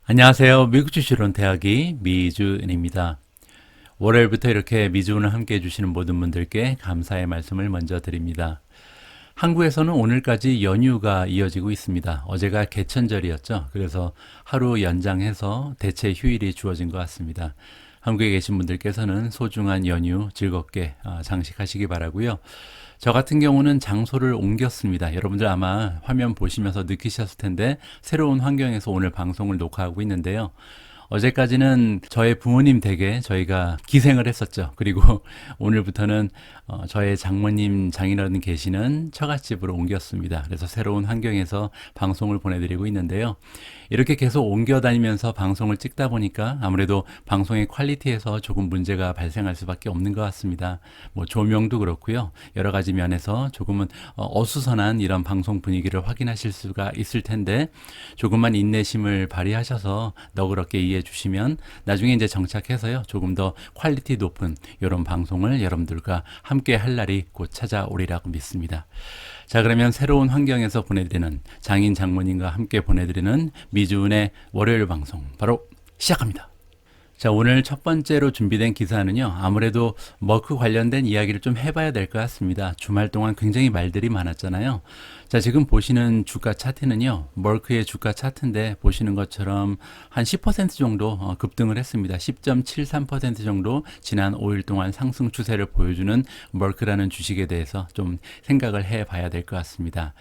안녕하세요. 미국 주식론 대학이 미주은입니다. 월요일부터 이렇게 미주은을 함께 해주시는 모든 분들께 감사의 말씀을 먼저 드립니다. 한국에서는 오늘까지 연휴가 이어지고 있습니다. 어제가 개천절이었죠. 그래서 하루 연장해서 대체 휴일이 주어진 것 같습니다. 한국에 계신 분들께서는 소중한 연휴 즐겁게 장식하시기 바라고요. 저 같은 경우는 장소를 옮겼습니다. 여러분들 아마 화면 보시면서 느끼셨을 텐데 새로운 환경에서 오늘 방송을 녹화하고 있는데요. 어제까지는 저의 부모님 댁에 저희가 기생을 했었죠. 그리고 오늘부터는 저의 장모님, 장인어른 계시는 처갓집으로 옮겼습니다. 그래서 새로운 환경에서 방송을 보내드리고 있는데요. 이렇게 계속 옮겨 다니면서 방송을 찍다 보니까 아무래도 방송의 퀄리티에서 조금 문제가 발생할 수밖에 없는 것 같습니다. 뭐 조명도 그렇고요. 여러 가지 면에서 조금은 어수선한 이런 방송 분위기를 확인하실 수가 있을 텐데 조금만 인내심을 발휘하셔서 너그럽게 이해해 주시면 나중에 이제 정착해서요. 조금 더 퀄리티 높은 이런 방송을 여러분들과 함께 할 날이 곧 찾아오리라고 믿습니다. 자, 그러면 새로운 환경에서 보내드리는 장인 장모님과 함께 보내드리는 미주은의 월요일 방송 바로 시작합니다. 자, 오늘 첫 번째로 준비된 기사는요. 아무래도 머크 관련된 이야기를 좀 해봐야 될 것 같습니다. 주말 동안 굉장히 말들이 많았잖아요. 자, 지금 보시는 주가 차트는요. 머크의 주가 차트인데 보시는 것처럼 한 10% 정도 급등을 했습니다. 10.73% 정도 지난 5일 동안 상승 추세를 보여주는 머크라는 주식에 대해서 좀 생각을 해봐야 될 것 같습니다.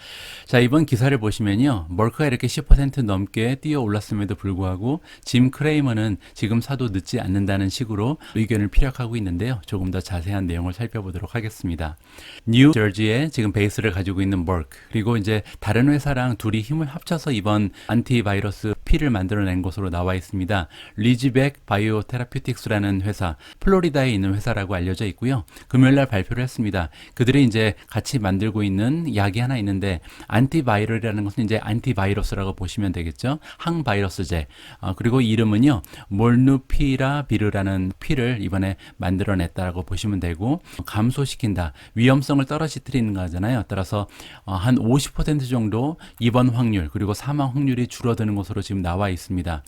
자, 이번 기사를 보시면요. 머크가 이렇게 10% 넘게 뛰어 올랐음에도 불구하고 짐 크레이머는 지금 사도 늦지 않는다는 식으로 의견을 피력하고 있는데요. 조금 더 자세한 내용을 살펴보도록 하겠습니다. 뉴저지에 지금 베이스를 가지고 있는 머크, 그리고 이제 다른 회사랑 둘이 힘을 합쳐서 이번 안티바이러스 피를 만들어낸 것으로 나와 있습니다. 리지백 바이오 테라퓨틱스라는 회사, 플로리다에 있는 회사라고 알려져 있고요. 금요일날 발표를 했습니다. 그들이 이제 같이 만들고 있는 약이 하나 있는데 안티바이럴이라는 것은 이제 안티바이러스라고 보시면 되겠죠. 항바이러스제. 그리고 이름은요. 몰누피라비르라는 피를 이번에 만들어냈다라고 보시면 되고 감소시킨다. 위험성을 떨어뜨리는 거잖아요. 따라서 한 50% 정도 입원 확률 그리고 사망 확률이 줄어드는 것으로 지금 나와 있습니다.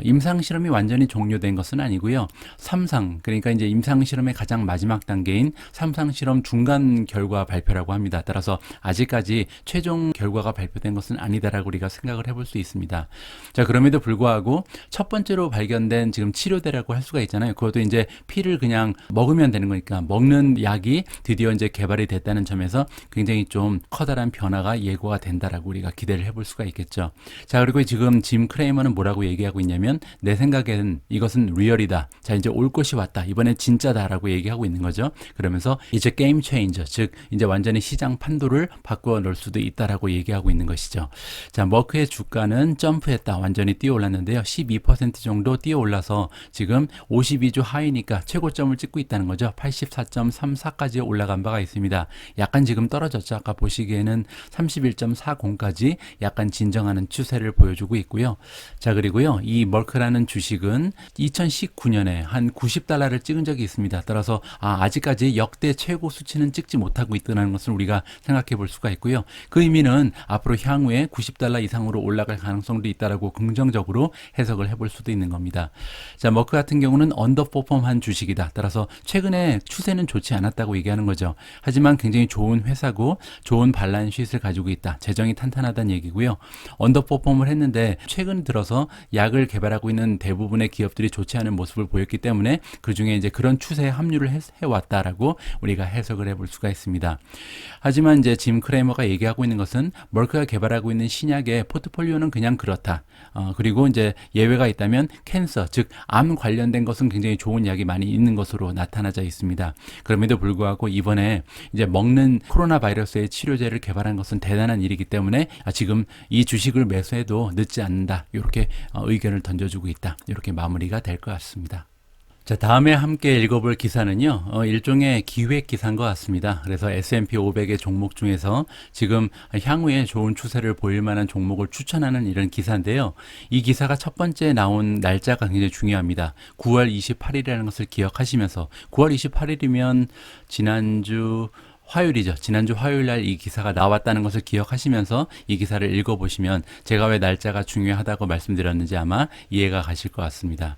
임상 실험이 완전히 종료된 것은 아니고요. 3상 그러니까 이제 임상 실험의 가장 마지막 단계인 3상 실험 중간 결과 발표라고 합니다. 따라서 아직까지 최종 결과가 발표된 것은 아니다라고 우리가 생각을 해볼 수 있습니다. 자, 그럼에도 불구하고 첫 번째로 발견된 지금 치료제라고 할 수가 있잖아요. 그것도 이제 피를 그냥 먹으면 되는 거니까 먹는 약이 드디어 이제 개발이 됐다는 점에서 굉장히 좀 커다란 변화가 예고가 된다라고 우리가 기대를 해볼 수가 있겠죠. 자, 그리고 지금 짐 크레이머는 뭐라고 얘기하고 있냐면 내 생각에는 이것은 리얼이다. 자, 이제 올 것이 왔다. 이번엔 진짜다라고 얘기하고 있는 거죠. 그러면서 이제 게임 체인저, 즉 이제 완전히 시장 판도를 바꾸어 놓을 수도 있다라고 얘기하고 있는 것이죠. 자, 머크의 주가는 점프했다. 완전히 뛰어 올랐는데요. 12% 정도 뛰어 올라서 지금 52주 하이니까 최고점을 찍고 있다는 거죠. 84.34까지 올라간 바가 있습니다. 약간 지금 떨어졌죠. 아까 보시기에는 31.40까지 약간 진정하는 추세를 보여주고 있고요. 자, 그리고요. 이 머크라는 주식은 2019년에 한 $90를 찍은 적이 있습니다. 따라서 아직까지 역대 최고 수치는 찍지 못하고 있다는 것을 우리가 생각해 볼 수가 있고요. 그 의미는 앞으로 향후에 $90 이상으로 올라갈 가능성도 있다라고 긍정적으로 해석을 해볼 수도 있는 겁니다. 자, 머크 같은 경우는 언더퍼폼한 주식이다. 따라서 최근에 추세는 좋지 않았다고 얘기하는 거죠. 하지만 굉장히 좋은 회사고 좋은 발란시트를 가지고 있다. 재정이 탄탄하다는 얘기고요. 언더퍼폼을 했는데 최근 들어서 약을 개발하고 있는 대부분의 기업들이 좋지 않은 모습을 보였기 때문에 그중에 이제 그런 추세에 합류를 해왔다라고 우리가 해석을 해볼 수가 있습니다. 하지만 이제 짐 크레이머가 얘기하고 있는 것은 머크가 개발하고 있는 신약의 포트폴리오는 그냥 그렇다. 그리고 이제 예외가 있다면 캔서, 즉 암 관련된 것은 굉장히 좋은 약이 많이 있는 것으로 나타나져 있습니다. 그럼에도 불구하고 이번에 이제 먹는 코로나 바이러스의 치료제를 개발한 것은 대단한 일이기 때문에 지금 이 주식을 매수해도 늦지 않는다. 이렇게 의견을 던져주고 있다. 이렇게 마무리가 될 것 같습니다. 자, 다음에 함께 읽어볼 기사는요, 일종의 기획 기사인 것 같습니다. 그래서 S&P 500의 종목 중에서 지금 향후에 좋은 추세를 보일 만한 종목을 추천하는 이런 기사인데요. 이 기사가 첫 번째 나온 날짜가 굉장히 중요합니다. 9월 28일이라는 것을 기억하시면서 9월 28일이면 지난주 화요일이죠. 지난주 화요일 날 이 기사가 나왔다는 것을 기억하시면서 이 기사를 읽어보시면 제가 왜 날짜가 중요하다고 말씀드렸는지 아마 이해가 가실 것 같습니다.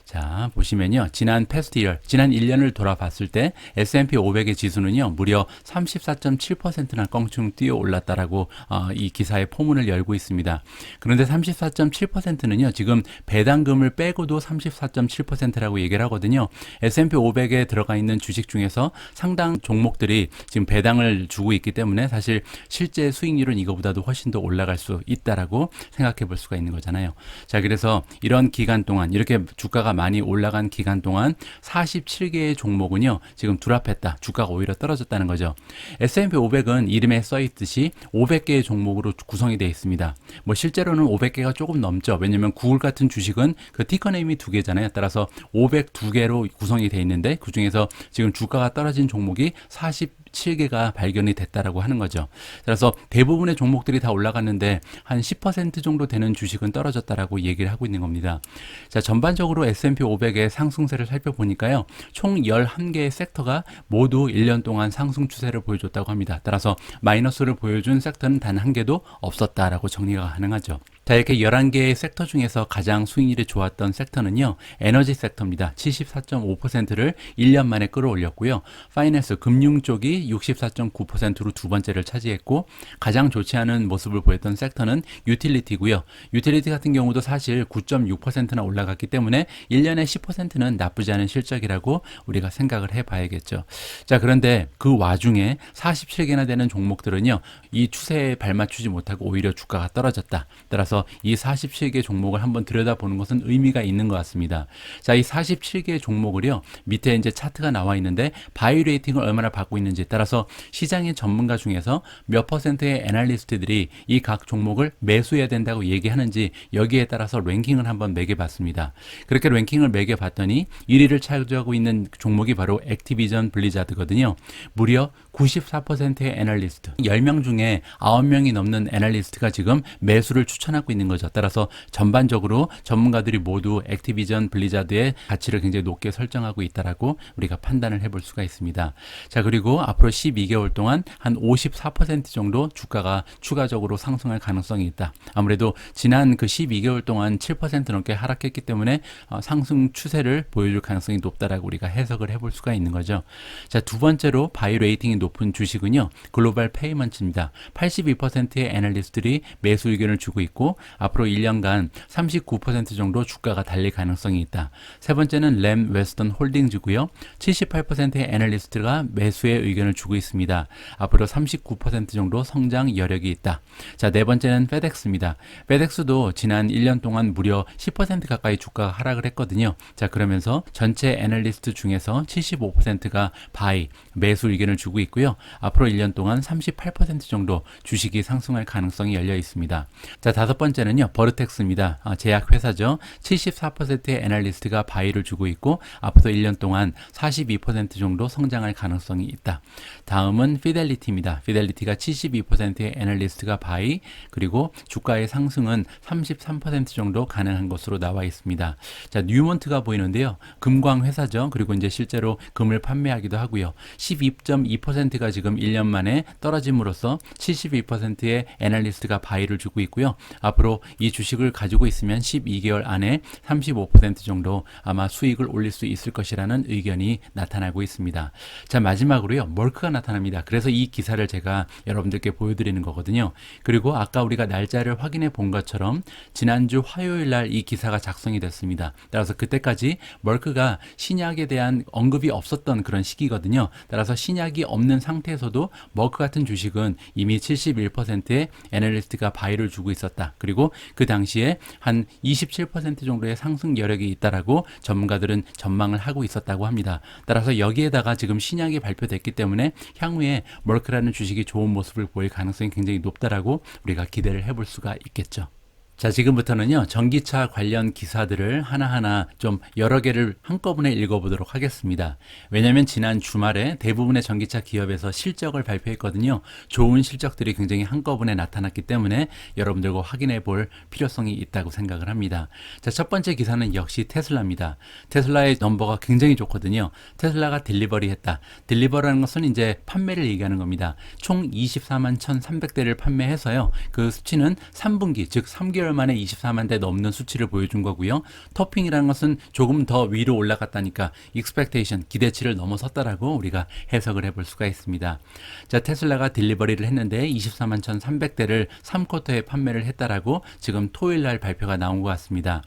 자, 보시면요. 지난 패스트 이어, 지난 1년을 돌아봤을 때 S&P 500의 지수는요. 무려 34.7%나 껑충 뛰어 올랐다라고 이 기사의 포문을 열고 있습니다. 그런데 34.7%는요. 지금 배당금을 빼고도 34.7%라고 얘기를 하거든요. S&P 500에 들어가 있는 주식 중에서 상당 종목들이 지금 배당을 주고 있기 때문에 사실 실제 수익률은 이거보다도 훨씬 더 올라갈 수 있다라고 생각해 볼 수가 있는 거잖아요. 자, 그래서 이런 기간 동안 이렇게 주가가 많이 올라간 기간 동안 47개의 종목은요, 지금 둘합했다. 주가가 오히려 떨어졌다는 거죠. S&P 500은 이름에 써 있듯이 500개의 종목으로 구성이 되어 있습니다. 뭐 실제로는 500개가 조금 넘죠. 왜냐면 구글 같은 주식은 그 티커네임이 2개잖아요. 따라서 502개로 구성이 되어 있는데 그 중에서 지금 주가가 떨어진 종목이 47개가 발견이 됐다라고 하는 거죠. 그래서 대부분의 종목들이 다 올라갔는데 한 10% 정도 되는 주식은 떨어졌다라고 얘기를 하고 있는 겁니다. 자, 전반적으로 S&P 500의 상승세를 살펴보니까요. 총 11개의 섹터가 모두 1년 동안 상승 추세를 보여줬다고 합니다. 따라서 마이너스를 보여준 섹터는 단 한 개도 없었다라고 정리가 가능하죠. 자, 이렇게 11개의 섹터 중에서 가장 수익률이 좋았던 섹터는요. 에너지 섹터입니다. 74.5%를 1년 만에 끌어올렸고요. 파이낸스, 금융 쪽이 64.9%로 두 번째를 차지했고 가장 좋지 않은 모습을 보였던 섹터는 유틸리티고요. 유틸리티 같은 경우도 사실 9.6%나 올라갔기 때문에 1년에 10%는 나쁘지 않은 실적이라고 우리가 생각을 해봐야겠죠. 자, 그런데 그 와중에 47개나 되는 종목들은요. 이 추세에 발맞추지 못하고 오히려 주가가 떨어졌다. 따라서 이 47개 종목을 한번 들여다보는 것은 의미가 있는 것 같습니다. 자, 이 47개 종목을요. 밑에 이제 차트가 나와 있는데 바이 레이팅을 얼마나 받고 있는지 따라서 시장의 전문가 중에서 몇 퍼센트의 애널리스트들이 이 각 종목을 매수해야 된다고 얘기하는지 여기에 따라서 랭킹을 한번 매겨봤습니다. 그렇게 랭킹을 매겨봤더니 1위를 차지하고 있는 종목이 바로 액티비전 블리자드거든요. 무려 94%의 애널리스트, 10명 중에 9명이 넘는 애널리스트가 지금 매수를 추천하고 있는 거죠. 따라서 전반적으로 전문가들이 모두 액티비전 블리자드의 가치를 굉장히 높게 설정하고 있다라고 우리가 판단을 해볼 수가 있습니다. 자, 그리고 앞으로 12개월 동안 한 54% 정도 주가가 추가적으로 상승할 가능성이 있다. 아무래도 지난 그 12개월 동안 7% 넘게 하락했기 때문에 상승 추세를 보여줄 가능성이 높다라고 우리가 해석을 해볼 수가 있는 거죠. 자, 두 번째로 바이 레이팅이 높은 주식은요. 글로벌 페이먼츠입니다. 82%의 애널리스트들이 매수 의견을 주고 있고 앞으로 1년간 39% 정도 주가가 달릴 가능성이 있다. 세 번째는 램 웨스턴 홀딩즈고요. 78%의 애널리스트가 매수의 의견을 주고 있습니다. 앞으로 39% 정도 성장 여력이 있다. 자, 네 번째는 페덱스입니다. 페덱스도 지난 1년 동안 무려 10% 가까이 주가가 하락을 했거든요. 자, 그러면서 전체 애널리스트 중에서 75%가 바이, 매수 의견을 주고 있고요. 앞으로 1년 동안 38% 정도 주식이 상승할 가능성이 열려 있습니다. 자, 다섯 번째는요. 버르텍스입니다. 제약회사죠. 74%의 애널리스트가 바이를 주고 있고 앞으로 1년 동안 42% 정도 성장할 가능성이 있다. 다음은 피델리티입니다. 피델리티가 72%의 애널리스트가 바이, 그리고 주가의 상승은 33% 정도 가능한 것으로 나와 있습니다. 자, 뉴몬트가 보이는데요. 금광 회사죠. 그리고 이제 실제로 금을 판매하기도 하고요. 12.2%가 지금 1년 만에 떨어짐으로써 72%의 애널리스트가 바이를 주고 있고요. 앞으로 이 주식을 가지고 있으면 12개월 안에 35% 정도 아마 수익을 올릴 수 있을 것이라는 의견이 나타나고 있습니다. 자, 마지막으로요. 멀크가 나타납니다. 그래서 이 기사를 제가 여러분들께 보여드리는 거거든요. 그리고 아까 우리가 날짜를 확인해 본 것처럼 지난주 화요일 날 이 기사가 작성이 됐습니다. 따라서 그때까지 멀크가 신약에 대한 언급이 없었던 그런 시기거든요. 따라서 신약이 없는 상태에서도 멀크 같은 주식은 이미 71%의 애널리스트가 바이를 주고 있었다. 그리고 그 당시에 한 27% 정도의 상승 여력이 있다라고 전문가들은 전망을 하고 있었다고 합니다. 따라서 여기에다가 지금 신약이 발표됐기 때문에 향후에 멀크라는 주식이 좋은 모습을 보일 가능성이 굉장히 높다라고 우리가 기대를 해볼 수가 있겠죠. 자, 지금부터는요, 전기차 관련 기사들을 하나하나 좀 여러 개를 한꺼번에 읽어보도록 하겠습니다. 왜냐면 지난 주말에 대부분의 전기차 기업에서 실적을 발표했거든요. 좋은 실적들이 굉장히 한꺼번에 나타났기 때문에 여러분들과 확인해 볼 필요성이 있다고 생각을 합니다. 자, 첫 번째 기사는 역시 테슬라입니다. 테슬라의 넘버가 굉장히 좋거든요. 테슬라가 딜리버리 했다. 딜리버리라는 것은 이제 판매를 얘기하는 겁니다. 총 24만 1,300대를 판매해서요. 그 수치는 3분기, 즉 3개월 만에 24만 대 넘는 수치를 보여준 거고요. 토핑이라는 것은 조금 더 위로 올라갔다니까 expectation, 기대치를 넘어섰다라고 우리가 해석을 해볼 수가 있습니다. 자, 테슬라가 딜리버리를 했는데 24만 1,300대를 3쿼터에 판매를 했다라고 지금 토요일 날 발표가 나온 것 같습니다.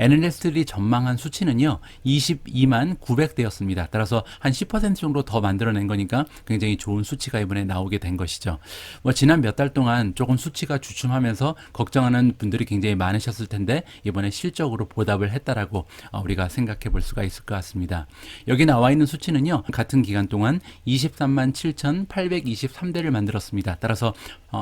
애널리스트들이 전망한 수치는요, 22만 900대였습니다. 따라서 한 10% 정도 더 만들어낸 거니까 굉장히 좋은 수치가 이번에 나오게 된 것이죠. 뭐 지난 몇 달 동안 조금 수치가 주춤하면서 걱정하는 분들이 굉장히 많으셨을 텐데 이번에 실적으로 보답을 했다라고 우리가 생각해 볼 수가 있을 것 같습니다. 여기 나와 있는 수치는요, 같은 기간 동안 23만 7,823대를 만들었습니다. 따라서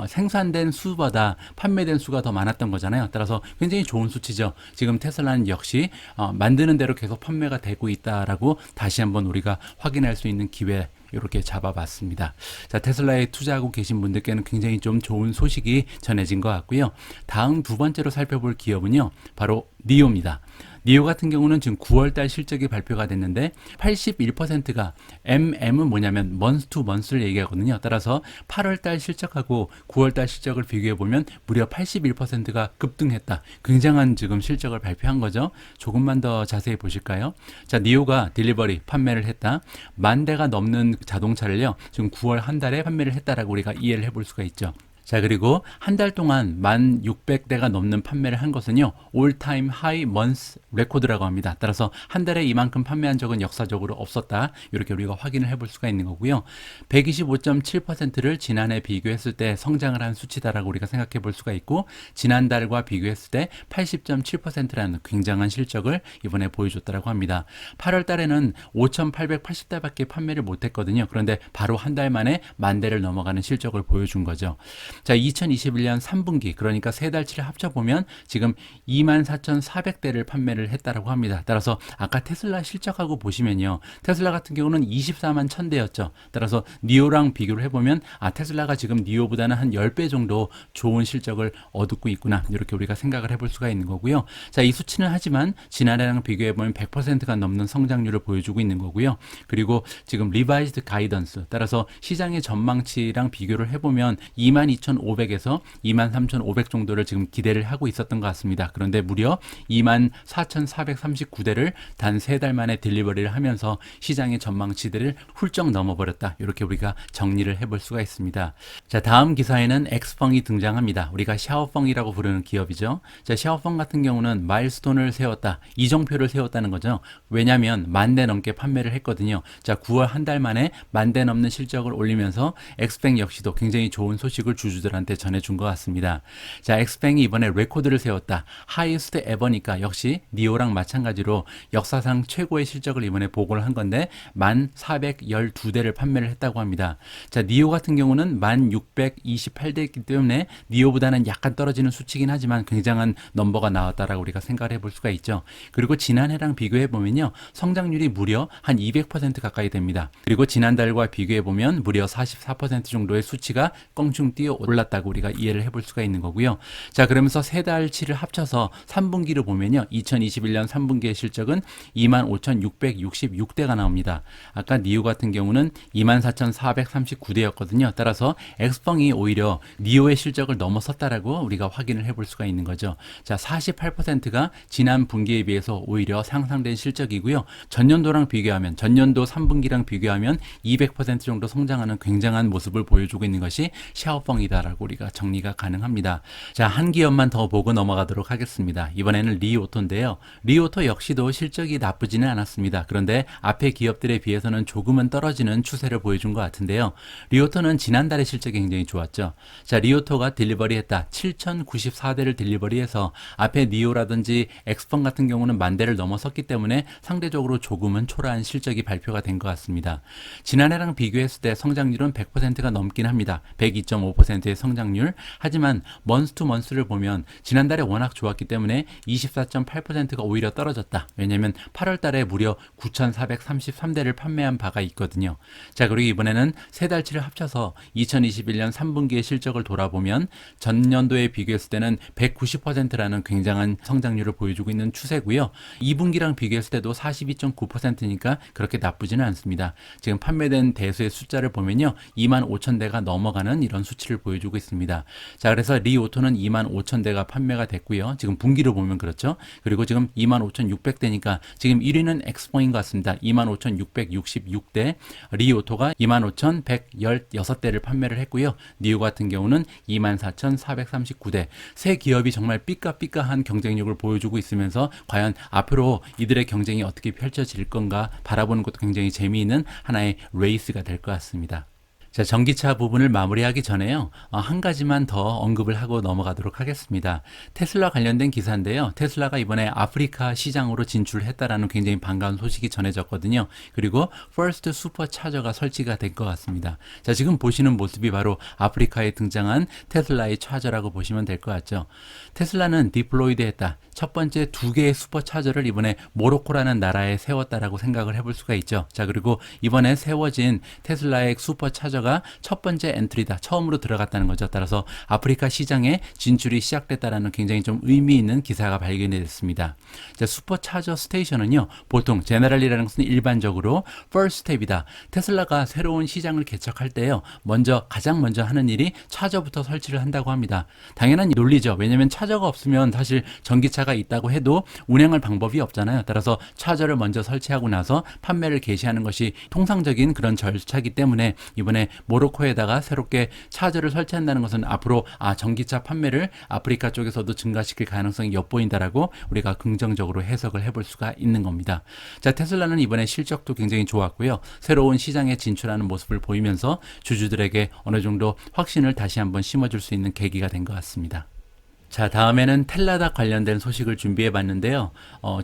생산된 수보다 판매된 수가 더 많았던 거잖아요. 따라서 굉장히 좋은 수치죠. 지금 테슬라는 역시 만드는 대로 계속 판매가 되고 있다라고 다시 한번 우리가 확인할 수 있는 기회 이렇게 잡아봤습니다. 자, 테슬라에 투자하고 계신 분들께는 굉장히 좀 좋은 소식이 전해진 것 같고요. 다음 두 번째로 살펴볼 기업은요, 바로 니오입니다. 니오 같은 경우는 지금 9월달 실적이 발표가 됐는데 81%가 MM은 뭐냐면 month to month를 얘기하거든요. 따라서 8월달 실적하고 9월달 실적을 비교해 보면 무려 81%가 급등했다. 굉장한 지금 실적을 발표한 거죠. 조금만 더 자세히 보실까요? 자, 니오가 딜리버리 판매를 했다. 10,000대가 넘는 자동차를요, 지금 9월 한 달에 판매를 했다라고 우리가 이해를 해볼 수가 있죠. 자, 그리고 한 달 동안 1,600대가 넘는 판매를 한 것은요, 올타임 하이 먼스 레코드라고 합니다. 따라서 한 달에 이만큼 판매한 적은 역사적으로 없었다. 이렇게 우리가 확인을 해볼 수가 있는 거고요. 125.7%를 지난해 비교했을 때 성장을 한 수치다라고 우리가 생각해 볼 수가 있고, 지난달과 비교했을 때 80.7%라는 굉장한 실적을 이번에 보여줬다라고 합니다. 8월 달에는 5,880대밖에 판매를 못했거든요. 그런데 바로 한 달 만에 10,000대를 넘어가는 실적을 보여준 거죠. 자, 2021년 3분기, 그러니까 세 달치를 합쳐보면 지금 24,400대를 판매를 했다라고 합니다. 따라서 아까 테슬라 실적하고 보시면요, 테슬라 같은 경우는 24만 1,000대였죠. 따라서 니오랑 비교를 해보면 테슬라가 지금 니오보다는 한 10배 정도 좋은 실적을 얻고 있구나, 이렇게 우리가 생각을 해볼 수가 있는 거고요. 자, 이 수치는 하지만 지난해랑 비교해보면 100%가 넘는 성장률을 보여주고 있는 거고요. 그리고 지금 리바이즈드 가이던스, 따라서 시장의 전망치랑 비교를 해보면 22,500에서 23,500 정도를 지금 기대를 하고 있었던 것 같습니다. 그런데 무려 24,439대를 단 3달 만에 딜리버리를 하면서 시장의 전망치들을 훌쩍 넘어버렸다. 이렇게 우리가 정리를 해볼 수가 있습니다. 자, 다음 기사에는 엑스펑이 등장합니다. 우리가 샤오펑이라고 부르는 기업이죠. 자, 샤오펑 같은 경우는 마일스톤을 세웠다, 이정표를 세웠다는 거죠. 왜냐하면 10,000대 넘게 판매를 했거든요. 자, 9월 한 달 만에 10,000대 넘는 실적을 올리면서 엑스펑 역시도 굉장히 좋은 소식을 주주들한테 전해준 것 같습니다. 자, 엑스펑이 이번에 레코드를 세웠다. 하이스트 에버니까 역시 니오랑 마찬가지로 역사상 최고의 실적을 이번에 보고를 한 건데 1,412대를 판매를 했다고 합니다. 자, 니오 같은 경우는 1,628대이기 때문에 니오보다는 약간 떨어지는 수치긴 하지만 굉장한 넘버가 나왔다라고 우리가 생각을 해볼 수가 있죠. 그리고 지난해랑 비교해 보면요, 성장률이 무려 한 200% 가까이 됩니다. 그리고 지난달과 비교해 보면 무려 44% 정도의 수치가 껑충 뛰어 올랐다고 우리가 이해를 해볼 수가 있는 거고요. 자, 그러면서 세 달치를 합쳐서 3분기를 보면요, 2021년 3분기의 실적은 25,666대가 나옵니다. 아까 니오 같은 경우는 24,439대였거든요. 따라서 엑스펑이 오히려 니오의 실적을 넘어섰다라고 우리가 확인을 해볼 수가 있는 거죠. 자, 48%가 지난 분기에 비해서 오히려 상승된 실적이고요. 전년도랑 비교하면, 전년도 3분기랑 비교하면 200% 정도 성장하는 굉장한 모습을 보여주고 있는 것이 샤오펑이다라고 우리가 정리가 가능합니다. 자, 한 기업만 더 보고 넘어가도록 하겠습니다. 이번에는 리오토인데요. 리오토 역시도 실적이 나쁘지는 않았습니다. 그런데 앞에 기업들에 비해서는 조금은 떨어지는 추세를 보여준 것 같은데요. 리오토는 지난달에 실적이 굉장히 좋았죠. 자, 리오토가 딜리버리했다. 7,094대를 딜리버리해서 앞에 니오라든지 엑스펑 같은 경우는 10,000대를 넘어섰기 때문에 상대적으로 조금은 초라한 실적이 발표가 된 것 같습니다. 지난해랑 비교했을 때 성장률은 100%가 넘긴 합니다. 102.5%. 24.9%의 성장률. 하지만 먼스 투 먼스를 보면 지난달에 워낙 좋았기 때문에 24.8%가 오히려 떨어졌다. 왜냐하면 8월 달에 무려 9,433대를 판매한 바가 있거든요. 자, 그리고 이번에는 세 달치를 합쳐서 2021년 3분기의 실적을 돌아보면 전년도에 비교했을 때는 190%라는 굉장한 성장률을 보여주고 있는 추세고요. 2분기랑 비교했을 때도 42.9%니까 그렇게 나쁘지는 않습니다. 지금 판매된 대수의 숫자를 보면요, 25,000대가 넘어가는 이런 수치를 보여주고 있습니다. 자, 그래서 리오토는 25,000대가 판매가 됐고요. 지금 분기로 보면 그렇죠. 그리고 지금 25,600대니까 지금 1위는 엑스포인 것 같습니다. 25,666대, 리오토가 25,116대를 판매를 했고요. 니오 같은 경우는 24,439대. 세 기업이 정말 삐까삐까한 경쟁력을 보여주고 있으면서 과연 앞으로 이들의 경쟁이 어떻게 펼쳐질 건가 바라보는 것도 굉장히 재미있는 하나의 레이스가 될 것 같습니다. 자, 전기차 부분을 마무리하기 전에요. 한 가지만 더 언급을 하고 넘어가도록 하겠습니다. 테슬라 관련된 기사인데요. 테슬라가 이번에 아프리카 시장으로 진출했다라는 굉장히 반가운 소식이 전해졌거든요. 그리고 퍼스트 슈퍼차저가 설치가 된 것 같습니다. 자, 지금 보시는 모습이 바로 아프리카에 등장한 테슬라의 차저라고 보시면 될 것 같죠. 테슬라는 디플로이드했다. 첫 번째 2개의 슈퍼차저를 이번에 모로코라는 나라에 세웠다라고 생각을 해볼 수가 있죠. 자, 그리고 이번에 세워진 테슬라의 슈퍼차저가 첫 번째 엔트리다. 처음으로 들어갔다는 거죠. 따라서 아프리카 시장에 진출이 시작됐다라는 굉장히 좀 의미 있는 기사가 발견이 됐습니다. 자, 슈퍼차저 스테이션은요, 보통 제너럴이라는 것은 일반적으로 first step이다. 테슬라가 새로운 시장을 개척할 때요, 가장 먼저 하는 일이 차저부터 설치를 한다고 합니다. 당연한 논리죠. 왜냐하면 차저가 없으면 사실 전기차가 있다고 해도 운행할 방법이 없잖아요. 따라서 차저를 먼저 설치하고 나서 판매를 개시하는 것이 통상적인 그런 절차이기 때문에 이번에 모로코에다가 새롭게 차저를 설치한다는 것은 앞으로 전기차 판매를 아프리카 쪽에서도 증가시킬 가능성이 엿보인다라고 우리가 긍정적으로 해석을 해볼 수가 있는 겁니다. 자, 테슬라는 이번에 실적도 굉장히 좋았고요. 새로운 시장에 진출하는 모습을 보이면서 주주들에게 어느 정도 확신을 다시 한번 심어줄 수 있는 계기가 된 것 같습니다. 자, 다음에는 텔라닥 관련된 소식을 준비해 봤는데요.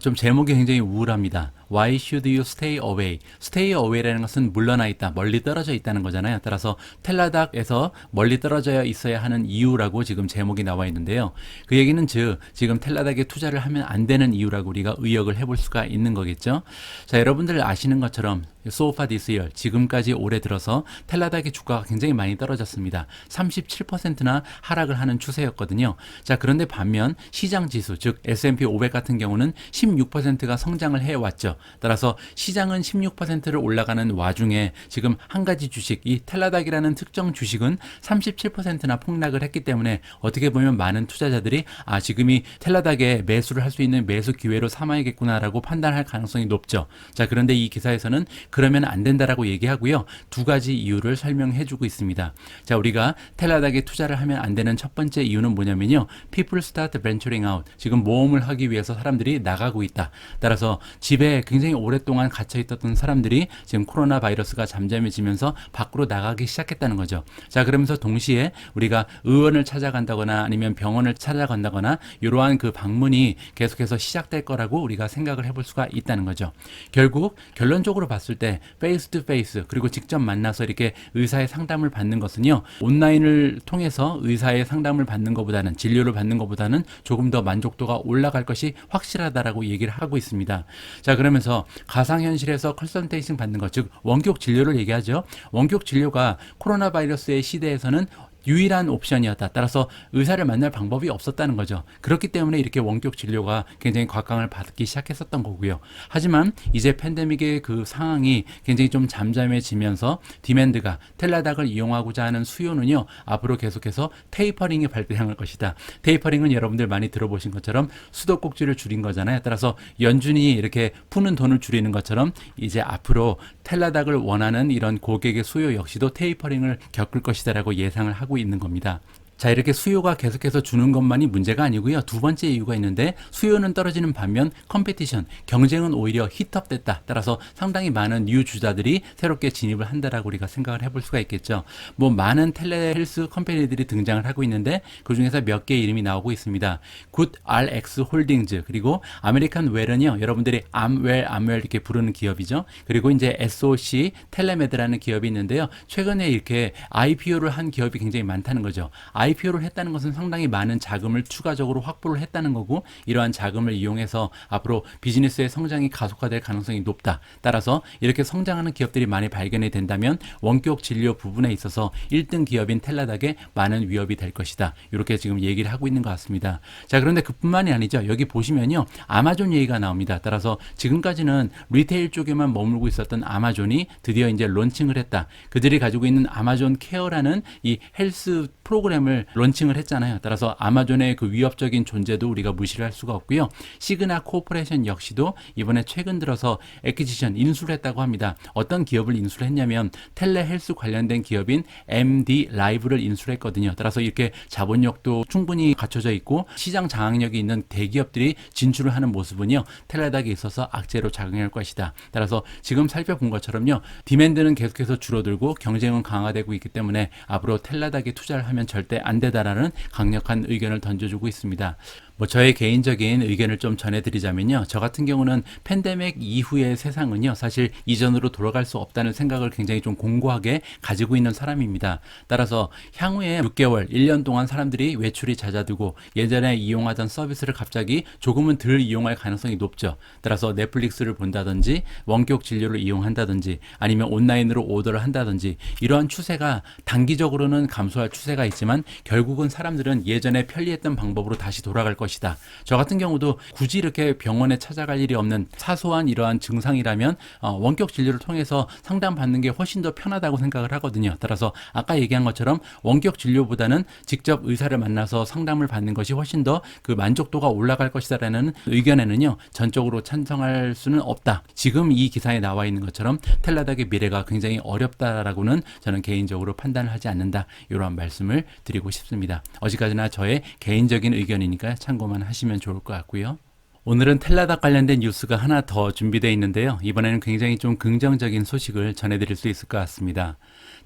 좀 제목이 굉장히 우울합니다. Why should you stay away? Stay away라는 것은 물러나 있다, 멀리 떨어져 있다는 거잖아요. 따라서 텔라닥에서 멀리 떨어져 있어야 하는 이유라고 지금 제목이 나와 있는데요. 그 얘기는 즉 지금 텔라닥에 투자를 하면 안 되는 이유라고 우리가 의역을 해볼 수가 있는 거겠죠. 자, 여러분들 아시는 것처럼 so far this year, 지금까지 올해 들어서 텔라닥의 주가가 굉장히 많이 떨어졌습니다. 37%나 하락을 하는 추세였거든요. 자, 그런데 반면 시장 지수, 즉 S&P 500 같은 경우는 16%가 성장을 해왔죠. 따라서 시장은 16%를 올라가는 와중에 지금 한 가지 주식, 이 텔라닥이라는 특정 주식은 37%나 폭락을 했기 때문에 어떻게 보면 많은 투자자들이 지금이 텔라닥에 매수를 할 수 있는 매수 기회로 삼아야겠구나라고 판단할 가능성이 높죠. 자, 그런데 이 기사에서는 그러면 안 된다라고 얘기하고요. 두 가지 이유를 설명해 주고 있습니다. 자, 우리가 텔라닥에 투자를 하면 안 되는 첫 번째 이유는 뭐냐면요. People start venturing out. 지금 모험을 하기 위해서 사람들이 나가고 있다. 따라서 집에 굉장히 오랫동안 갇혀 있었던 사람들이 지금 코로나 바이러스가 잠잠해지면서 밖으로 나가기 시작했다는 거죠. 자, 그러면서 동시에 우리가 의원을 찾아간다거나 아니면 병원을 찾아간다거나 이러한 그 방문이 계속해서 시작될 거라고 우리가 생각을 해볼 수가 있다는 거죠. 결국 결론적으로 봤을 때 페이스 투 페이스, 그리고 직접 만나서 이렇게 의사의 상담을 받는 것은요, 온라인을 통해서 의사의 상담을 받는 것보다는, 진료를 받는 것보다는 조금 더 만족도가 올라갈 것이 확실하다라고 얘기를 하고 있습니다. 자, 그러면서 가상현실에서 컨설테이션 받는 것, 즉 원격 진료를 얘기하죠. 원격 진료가 코로나 바이러스의 시대에서는 유일한 옵션이었다. 따라서 의사를 만날 방법이 없었다는 거죠. 그렇기 때문에 이렇게 원격 진료가 굉장히 곽강을 받기 시작했었던 거고요. 하지만 이제 팬데믹의 그 상황이 굉장히 좀 잠잠해지면서 디맨드가, 텔라닥을 이용하고자 하는 수요는요, 앞으로 계속해서 테이퍼링이 발생할 것이다. 테이퍼링은 여러분들 많이 들어보신 것처럼 수도꼭지를 줄인 거잖아요. 따라서 연준이 이렇게 푸는 돈을 줄이는 것처럼 이제 앞으로 텔라닥을 원하는 이런 고객의 수요 역시도 테이퍼링을 겪을 것이다라고 예상을 하고 있는 겁니다. 자, 이렇게 수요가 계속해서 주는 것만이 문제가 아니고요. 두 번째 이유가 있는데 수요는 떨어지는 반면 컴피티션, 경쟁은 오히려 히트업됐다. 따라서 상당히 많은 뉴 주자들이 새롭게 진입을 한다라고 우리가 생각을 해볼 수가 있겠죠. 뭐 많은 텔레헬스 컴퍼니들이 등장을 하고 있는데 그 중에서 몇 개의 이름이 나오고 있습니다. 굿RX 홀딩즈 그리고 아메리칸 웰은요. 여러분들이 암웰 이렇게 부르는 기업이죠. 그리고 이제 SOC 텔레메드라는 기업이 있는데요. 최근에 이렇게 IPO를 한 기업이 굉장히 많다는 거죠. IPO를 했다는 것은 상당히 많은 자금을 추가적으로 확보를 했다는 거고 이러한 자금을 이용해서 앞으로 비즈니스의 성장이 가속화될 가능성이 높다. 따라서 이렇게 성장하는 기업들이 많이 발견이 된다면 원격 진료 부분에 있어서 1등 기업인 텔라닥에 많은 위협이 될 것이다. 이렇게 지금 얘기를 하고 있는 것 같습니다. 자, 그런데 그뿐만이 아니죠. 여기 보시면요. 아마존 얘기가 나옵니다. 따라서 지금까지는 리테일 쪽에만 머물고 있었던 아마존이 드디어 이제 론칭을 했다. 그들이 가지고 있는 아마존 케어라는 이 헬스 프로그램을 론칭을 했잖아요. 따라서 아마존의 그 위협적인 존재도 우리가 무시를 할 수가 없고요. 시그나 코퍼레이션 역시도 이번에 최근 들어서 애퀴지션 인수를 했다고 합니다. 어떤 기업을 인수를 했냐면 텔레헬스 관련된 기업인 MD 라이브를 인수를 했거든요. 따라서 이렇게 자본력도 충분히 갖춰져 있고 시장 장악력이 있는 대기업들이 진출을 하는 모습은요. 텔레닥에 있어서 악재로 작용할 것이다. 따라서 지금 살펴본 것처럼요. 디맨드는 계속해서 줄어들고 경쟁은 강화되고 있기 때문에 앞으로 텔레닥에 투자를 하면 절대 안 되다라는 강력한 의견을 던져주고 있습니다. 뭐 저의 개인적인 의견을 좀 전해드리자면요. 저 같은 경우는 팬데믹 이후의 세상은요. 사실 이전으로 돌아갈 수 없다는 생각을 굉장히 좀 공고하게 가지고 있는 사람입니다. 따라서 향후에 6개월, 1년 동안 사람들이 외출이 잦아들고 예전에 이용하던 서비스를 갑자기 조금은 덜 이용할 가능성이 높죠. 따라서 넷플릭스를 본다든지 원격 진료를 이용한다든지 아니면 온라인으로 오더를 한다든지 이러한 추세가 단기적으로는 감소할 추세가 있지만 결국은 사람들은 예전에 편리했던 방법으로 다시 돌아갈 것이다. 저 같은 경우도 굳이 이렇게 병원에 찾아갈 일이 없는 사소한 이러한 증상이라면 원격 진료를 통해서 상담받는 게 훨씬 더 편하다고 생각을 하거든요. 따라서 아까 얘기한 것처럼 원격 진료보다는 직접 의사를 만나서 상담을 받는 것이 훨씬 더 그 만족도가 올라갈 것이다라는 의견에는요. 전적으로 찬성할 수는 없다. 지금 이 기사에 나와 있는 것처럼 텔라닥의 미래가 굉장히 어렵다라고는 저는 개인적으로 판단을 하지 않는다. 이러한 말씀을 드리고 싶습니다. 어디까지나 저의 개인적인 의견이니까 참고만 하시면 좋을 것 같고요. 오늘은 텔라닥 관련된 뉴스가 하나 더 준비되어 있는데요. 이번에는 굉장히 좀 긍정적인 소식을 전해드릴 수 있을 것 같습니다.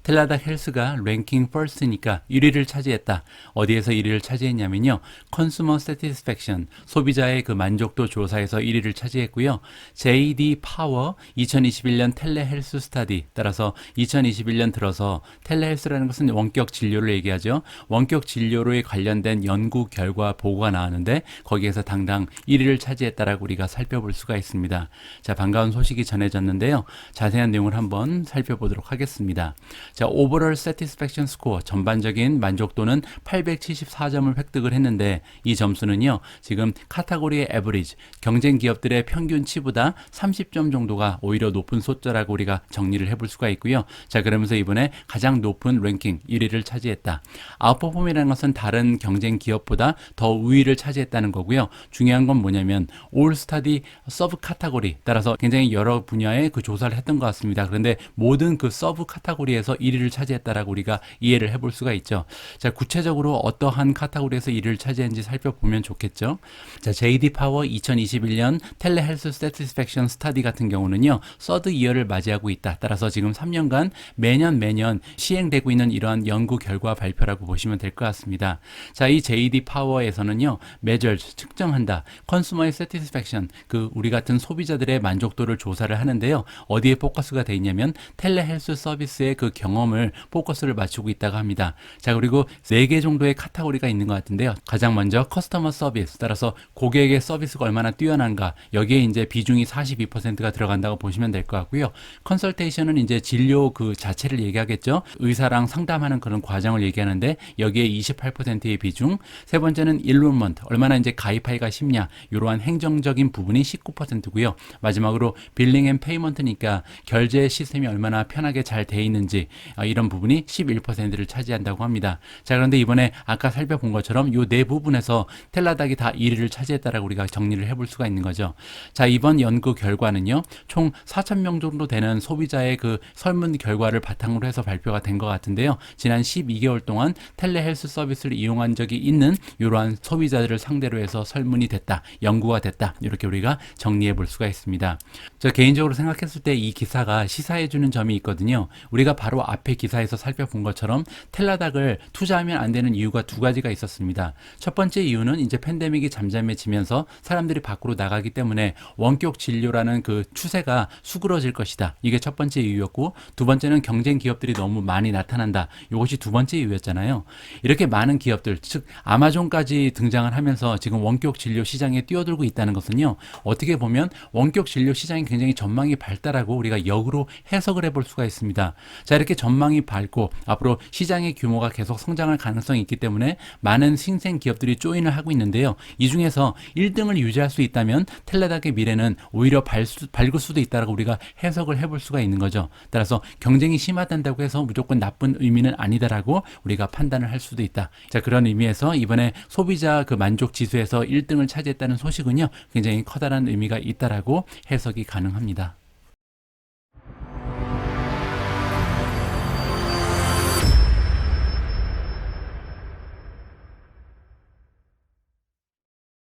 텔라닥 헬스가 랭킹 퍼스트니까 1위를 차지했다. 어디에서 1위를 차지했냐면요. 컨슈머 세티스팩션, 소비자의 그 만족도 조사에서 1위를 차지했고요. JD 파워 2021년 텔레헬스 스타디, 따라서 2021년 들어서 텔레헬스라는 것은 원격 진료를 얘기하죠. 원격 진료로에 관련된 연구 결과 보고가 나왔는데 거기에서 당당 1위를 차지했다라고 우리가 살펴볼 수가 있습니다. 자, 반가운 소식이 전해졌는데요. 자세한 내용을 한번 살펴보도록 하겠습니다. 자, 오버럴 세티스팩션 스코어, 전반적인 만족도는 874점을 획득을 했는데 이 점수는요. 지금 카테고리의 에버리지, 경쟁 기업들의 평균치보다 30점 정도가 오히려 높은 숫자라고 우리가 정리를 해볼 수가 있고요. 자, 그러면서 이번에 가장 높은 랭킹 1위를 차지했다. 아웃퍼폼이라는 것은 다른 경쟁 기업보다 더 우위를 차지했다는 거고요. 중요한 건 뭐냐면 올 스타디 서브 카테고리, 따라서 굉장히 여러 분야의 그 조사를 했던 것 같습니다. 그런데 모든 그 서브 카테고리에서 1위를 차지했다라고 우리가 이해를 해볼 수가 있죠. 자, 구체적으로 어떠한 카테고리에서 1위를 차지했는지 살펴보면 좋겠죠. 자, JD 파워 2021년 텔레헬스 세티스팩션 스타디 같은 경우는요. 서드 이어를 맞이하고 있다. 따라서 지금 3년간 매년 시행되고 있는 이러한 연구 결과 발표라고 보시면 될 것 같습니다. 자, 이 JD 파워에서는요. measures, 측정한다. 컨슈머의 세티스팩션, 그 우리 같은 소비자들의 만족도를 조사를 하는데요. 어디에 포커스가 돼 있냐면 텔레헬스 서비스의 그 경험을 포커스를 맞추고 있다고 합니다. 자, 그리고 4개 정도의 카테고리가 있는 것 같은데요. 가장 먼저 커스터머 서비스, 따라서 고객의 서비스가 얼마나 뛰어난가, 여기에 이제 비중이 42%가 들어간다고 보시면 될 것 같고요. 컨설테이션은 이제 진료 그 자체를 얘기하겠죠. 의사랑 상담하는 그런 과정을 얘기하는데 여기에 28%의 비중. 세 번째는 인롤먼트, 얼마나 이제 가입하기가 쉽냐, 이러한 행정적인 부분이 19%고요. 마지막으로 빌링 앤 페이먼트니까 결제 시스템이 얼마나 편하게 잘 돼 있는지, 이런 부분이 11%를 차지한다고 합니다. 자, 그런데 이번에 아까 살펴본 것처럼 이 네 부분에서 텔라닥이 다 1위를 차지했다라고 우리가 정리를 해볼 수가 있는 거죠. 자, 이번 연구 결과는요, 총 4,000명 정도 되는 소비자의 그 설문 결과를 바탕으로 해서 발표가 된 것 같은데요. 지난 12개월 동안 텔레헬스 서비스를 이용한 적이 있는 이러한 소비자들을 상대로 해서 설문이 됐다, 연구가 됐다, 이렇게 우리가 정리해 볼 수가 있습니다. 저 개인적으로 생각했을 때 이 기사가 시사해 주는 점이 있거든요. 우리가 바로 앞에 기사에서 살펴본 것처럼 텔라닥을 투자하면 안 되는 이유가 두 가지가 있었습니다. 첫 번째 이유는 이제 팬데믹이 잠잠해지면서 사람들이 밖으로 나가기 때문에 원격 진료라는 그 추세가 수그러질 것이다. 이게 첫 번째 이유였고, 두 번째는 경쟁 기업들이 너무 많이 나타난다. 이것이 두 번째 이유였잖아요. 이렇게 많은 기업들, 즉 아마존까지 등장을 하면서 지금 원격 진료 시장에 뛰어들고 있다는 것은요, 어떻게 보면 원격 진료 시장이 굉장히 전망이 밝다라고 우리가 역으로 해석을 해볼 수가 있습니다. 자, 이렇게 전망이 밝고 앞으로 시장의 규모가 계속 성장할 가능성이 있기 때문에 많은 신생 기업들이 조인을 하고 있는데요. 이 중에서 1등을 유지할 수 있다면 텔레닥의 미래는 오히려 밝을 수도 있다라고 우리가 해석을 해볼 수가 있는 거죠. 따라서 경쟁이 심하다고 해서 무조건 나쁜 의미는 아니다라고 우리가 판단을 할 수도 있다. 자, 그런 의미에서 이번에 소비자 그 만족 지수에서 1등을 차지했다는 소식은요, 굉장히 커다란 의미가 있다라고 해석이 가능합니다.